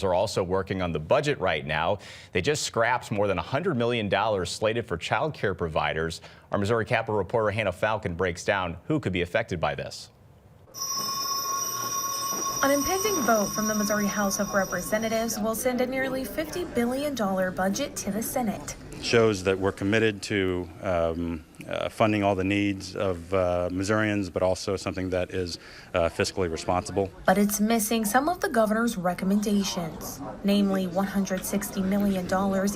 Are also working on the budget right now. They just scrapped more than $100 million slated for child care providers. Our Missouri Capitol reporter Hannah Falcon breaks down who could be affected by this. An impending vote from the Missouri House of Representatives will send a nearly $50 billion budget to the Senate. Shows that we're committed to funding all the needs of Missourians, but also something that is fiscally responsible. But it's missing some of the governor's recommendations, namely $160 million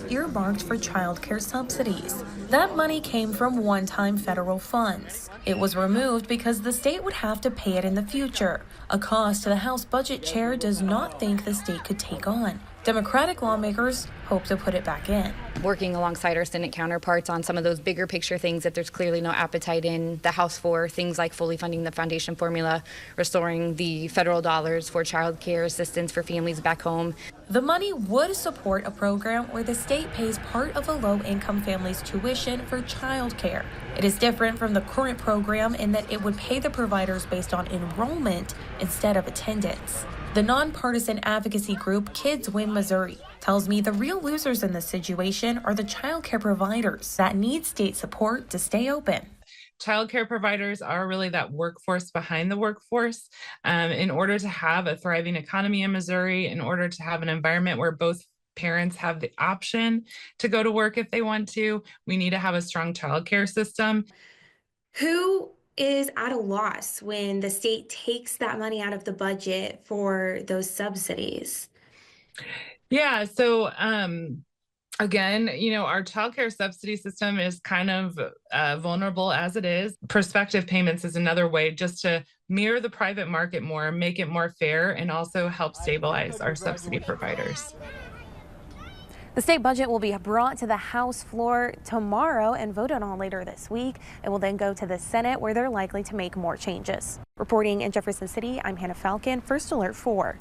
earmarked for child care subsidies. That money came from one-time federal funds. It was removed because the state would have to pay it in the future, a cost the House Budget Chair does not think the state could take on. Democratic lawmakers hope to put it back in. Working alongside our Senate counterparts on some of those bigger picture things that there's clearly no appetite in the House for, things like fully funding the foundation formula, restoring the federal dollars for child care assistance for families back home. The money would support a program where the state pays part of a low-income family's tuition for child care. It is different from the current program in that it would pay the providers based on enrollment instead of attendance. The nonpartisan advocacy group Kids Win Missouri tells me the real losers in this situation are the child care providers that need state support to stay open. Child care providers are really that workforce behind the workforce. In order to have a thriving economy in Missouri, in order to have an environment where both parents have the option to go to work if they want to, we need to have a strong child care system. Who is at a loss when the state takes that money out of the budget for those subsidies? Yeah, so again, our child care subsidy system is kind of vulnerable as it is. Prospective payments is another way just to mirror the private market more, make it more fair, and also help stabilize our subsidy providers. The state budget will be brought to the House floor tomorrow and voted on later this week. It will then go to the Senate, where they're likely to make more changes. Reporting in Jefferson City, I'm Hannah Falcon, First Alert 4.